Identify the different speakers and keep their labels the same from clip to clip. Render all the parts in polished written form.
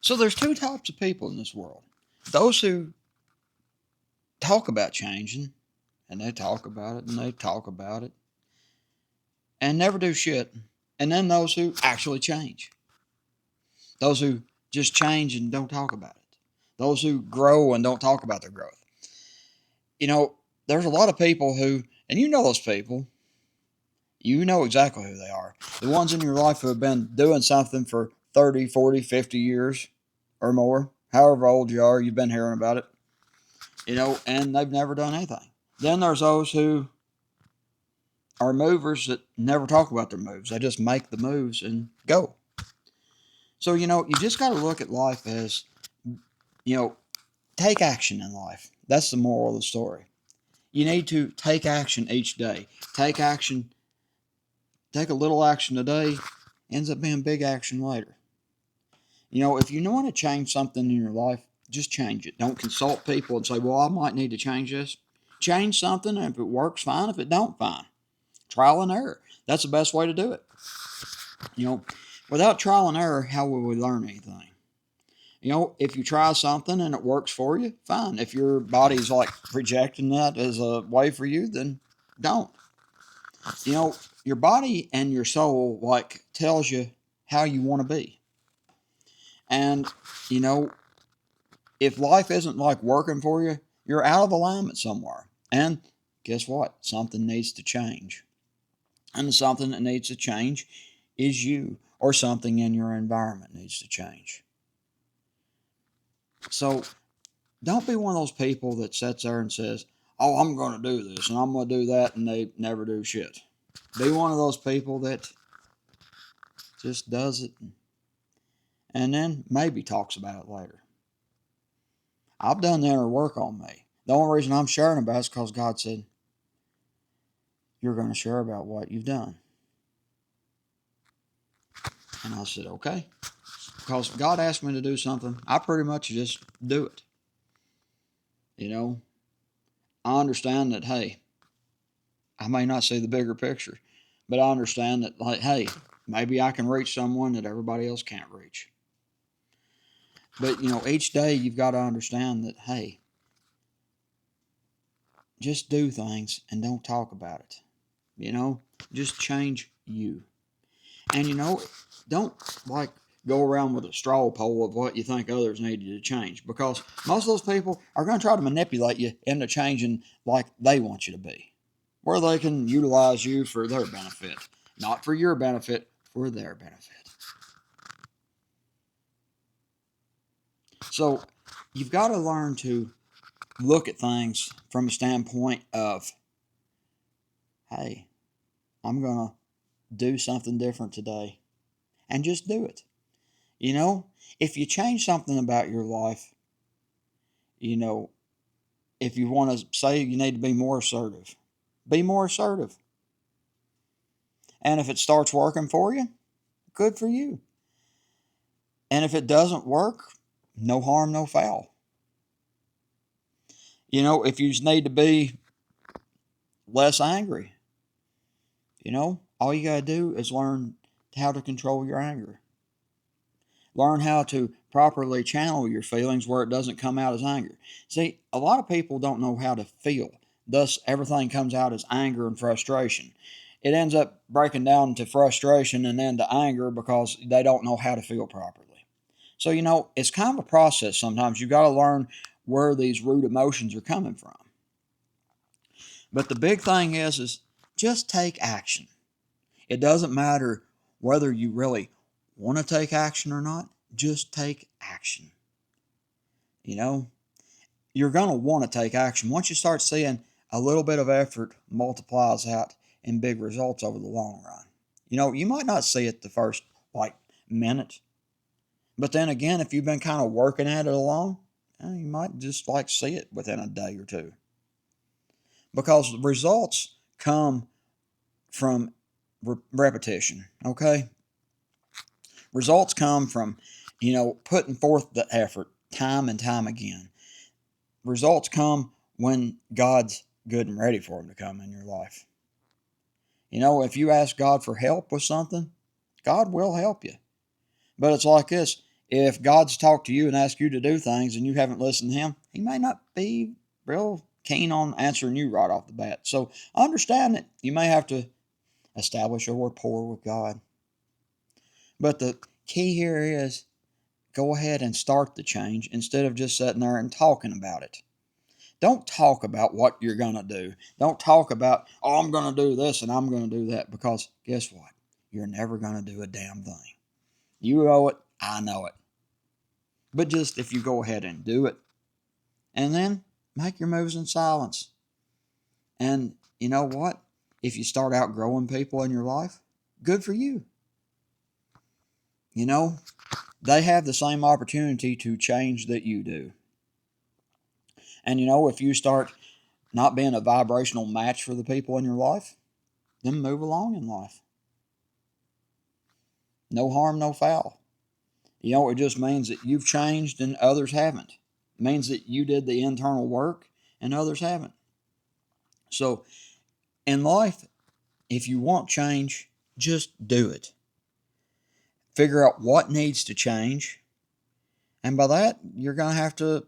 Speaker 1: So there's two types of people in this world. Those who talk about changing, and they talk about it, and they talk about it, and never do shit. And then those who actually change. Those who just change and don't talk about it. Those who grow and don't talk about their growth. You know, there's a lot of people who, and you know those people, you know exactly who they are. The ones in your life who have been doing something for 30, 40, 50 years or more, however old you are, you've been hearing about it, and they've never done anything. Then there's those who are movers that never talk about their moves. They just make the moves and go. So, you just got to look at life as, take action in life. That's the moral of the story. You need to take action each day. Take action. Take a little action today, ends up being big action later. If you want to change something in your life, just change it. Don't consult people and say, well, I might need to change this. Change something, and if it works, fine. If it don't, fine. Trial and error. That's the best way to do it. Without trial and error, how will we learn anything? If you try something and it works for you, fine. If your body's like rejecting that as a way for you, then don't. Your body and your soul tells you how you want to be. And, if life isn't working for you, you're out of alignment somewhere. And guess what? Something needs to change. And something that needs to change is you, or something in your environment needs to change. So don't be one of those people that sits there and says, oh, I'm going to do this and I'm going to do that, and they never do shit. Be one of those people that just does it and then maybe talks about it later. I've done the inner work on me. The only reason I'm sharing about it is because God said, you're going to share about what you've done. And I said, okay. Because God asked me to do something, I pretty much just do it. I understand that, hey, I may not see the bigger picture, but I understand that, hey, maybe I can reach someone that everybody else can't reach. But, each day you've got to understand that, hey, just do things and don't talk about it. Just change you. And, don't go around with a straw poll of what you think others need to change, because most of those people are going to try to manipulate you into changing like they want you to be, where they can utilize you for their benefit, not for your benefit, for their benefit. So you've got to learn to look at things from a standpoint of, hey, I'm going to do something different today, and just do it. If you change something about your life, if you want to say you need to be more assertive, be more assertive. And if it starts working for you, good for you. And if it doesn't work, no harm, no foul. If you need to be less angry, all you got to do is learn how to control your anger. Learn how to properly channel your feelings where it doesn't come out as anger. See, a lot of people don't know how to feel. Thus, everything comes out as anger and frustration. It ends up breaking down to frustration and then to anger because they don't know how to feel properly. So, it's kind of a process sometimes. You've got to learn where these root emotions are coming from. But the big thing is just take action. It doesn't matter whether you really want to take action or not. Just take action. You're going to want to take action. Once you start seeing a little bit of effort multiplies out in big results over the long run. You might not see it the first minute, but then again, if you've been kind of working at it along, you might just see it within a day or two. Because results come from repetition, okay? Results come from, putting forth the effort time and time again. Results come when God's good and ready for them to come in your life. If you ask God for help with something, God will help you. But it's like this. If God's talked to you and asked you to do things and you haven't listened to Him, He may not be real keen on answering you right off the bat. So understand that you may have to establish a rapport with God. But the key here is go ahead and start the change instead of just sitting there and talking about it. Don't talk about what you're going to do. Don't talk about, oh, I'm going to do this and I'm going to do that, because guess what? You're never going to do a damn thing. You know it. I know it. But just if you go ahead and do it, and then make your moves in silence. And you know what? If you start outgrowing people in your life, good for you. You know, they have the same opportunity to change that you do. And you know, if you start not being a vibrational match for the people in your life, then move along in life. No harm, no foul. You know, it just means that you've changed and others haven't. It means that you did the internal work and others haven't. So in life, if you want change, just do it. Figure out what needs to change. And by that, you're going to have to,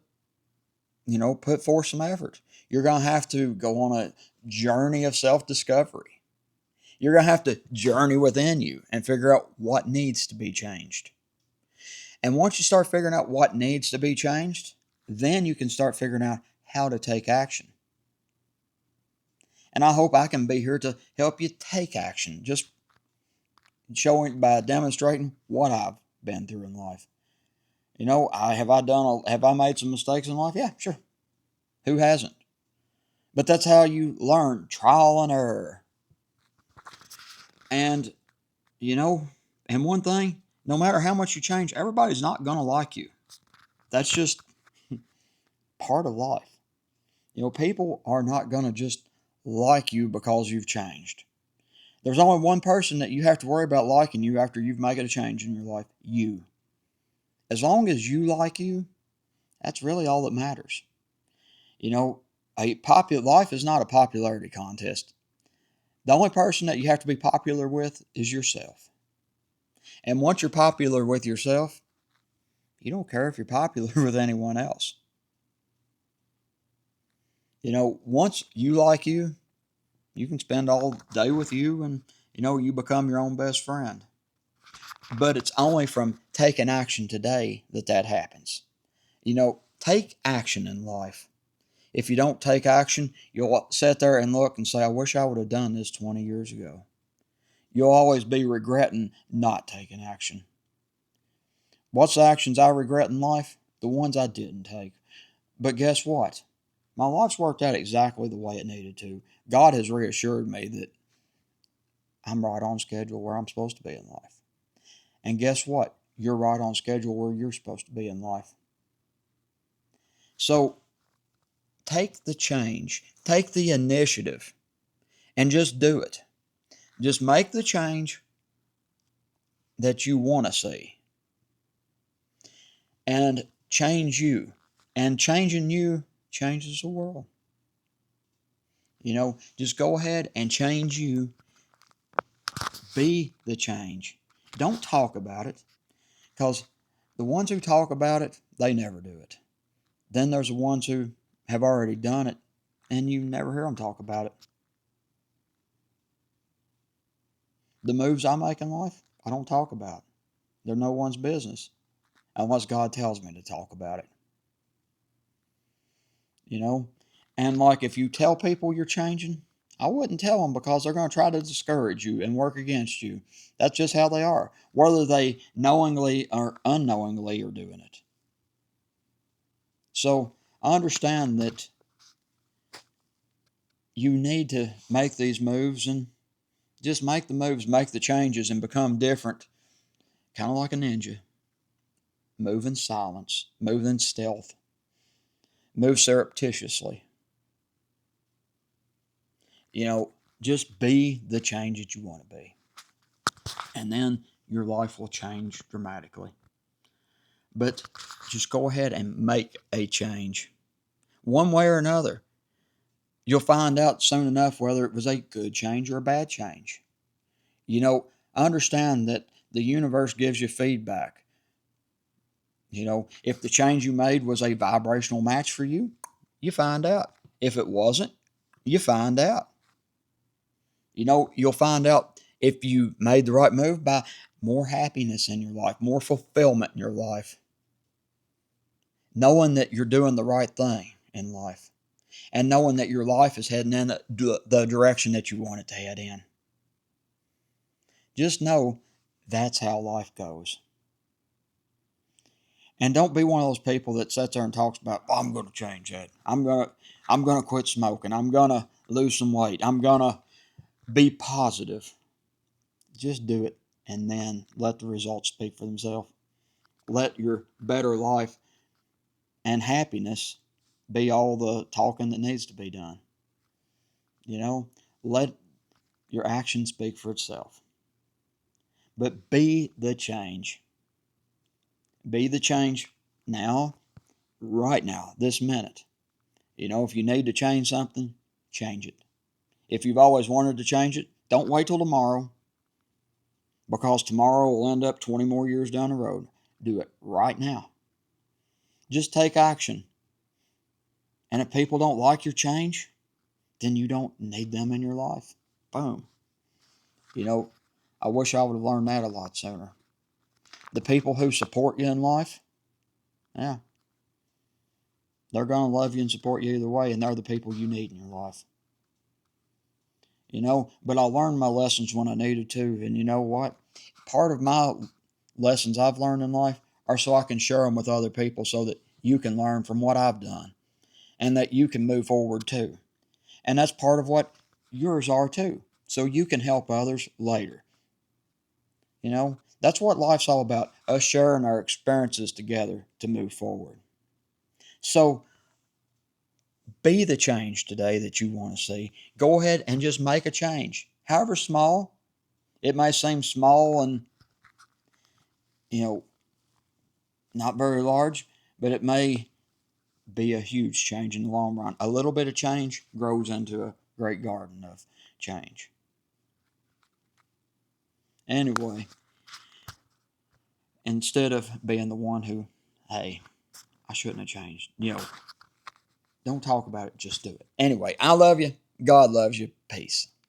Speaker 1: put forth some effort. You're going to have to go on a journey of self-discovery. You're going to have to journey within you and figure out what needs to be changed. And once you start figuring out what needs to be changed, then you can start figuring out how to take action. And I hope I can be here to help you take action, just showing by demonstrating what I've been through in life. You know, have I made some mistakes in life? Yeah, sure. Who hasn't? But that's how you learn, trial and error. And and one thing, no matter how much you change, everybody's not going to like you. That's just part of life. People are not going to just like you because you've changed. There's only one person that you have to worry about liking you after you've made a change in your life: you. As long as you like you, that's really all that matters. A popular life is not a popularity contest. The only person that you have to be popular with is yourself. And once you're popular with yourself, you don't care if you're popular with anyone else. Once you like you, you can spend all day with you, and you become your own best friend. But it's only from taking action today that happens. Take action in life. If you don't take action, you'll sit there and look and say, I wish I would have done this 20 years ago. You'll always be regretting not taking action. What's the actions I regret in life? The ones I didn't take. But guess what? My life's worked out exactly the way it needed to. God has reassured me that I'm right on schedule where I'm supposed to be in life. And guess what? You're right on schedule where you're supposed to be in life. So take the change, take the initiative, and just do it. Just make the change that you want to see. And change you. And changing you changes the world. Just go ahead and change you. Be the change. Don't talk about it, because the ones who talk about it, they never do it. Then there's the ones who have already done it, and you never hear them talk about it. The moves I make in life, I don't talk about. They're no one's business unless God tells me to talk about it. And like if you tell people you're changing, I wouldn't tell them, because they're going to try to discourage you and work against you. That's just how they are, whether they knowingly or unknowingly are doing it. So I understand that you need to make these moves, and just make the moves, make the changes, and become different, kind of like a ninja. Move in silence, move in stealth, move surreptitiously. Just be the change that you want to be. And then your life will change dramatically. But just go ahead and make a change. One way or another. You'll find out soon enough whether it was a good change or a bad change. Understand that the universe gives you feedback. You know, if the change you made was a vibrational match for you, you find out. If it wasn't, you find out. You know, you'll find out if you made the right move by more happiness in your life, more fulfillment in your life, knowing that you're doing the right thing in life, and knowing that your life is heading in the direction that you want it to head in. Just know that's how life goes. And don't be one of those people that sits there and talks about, oh, I'm going to change that. I'm gonna quit smoking. I'm gonna lose some weight. I'm gonna be positive. Just do it, and then let the results speak for themselves. Let your better life and happiness be all the talking that needs to be done. You know, let your action speak for itself. But be the change. Be the change now, right now, this minute. You know, if you need to change something, change it. If you've always wanted to change it, don't wait till tomorrow, because tomorrow will end up 20 more years down the road. Do it right now. Just take action. And if people don't like your change, then you don't need them in your life. Boom. You know, I wish I would have learned that a lot sooner. The people who support you in life, yeah, they're going to love you and support you either way, and they're the people you need in your life. You know, but I learned my lessons when I needed to, and you know what? Part of my lessons I've learned in life are so I can share them with other people so that you can learn from what I've done and that you can move forward too. And that's part of what yours are too, so you can help others later. You know, that's what life's all about, us sharing our experiences together to move forward. So be the change today that you want to see. Go ahead and just make a change. However small, it may seem small and, you know, not very large, but it may be a huge change in the long run. A little bit of change grows into a great garden of change. Anyway, instead of being the one who, hey, I shouldn't have changed, you know, don't talk about it, just do it. Anyway, I love you. God loves you. Peace.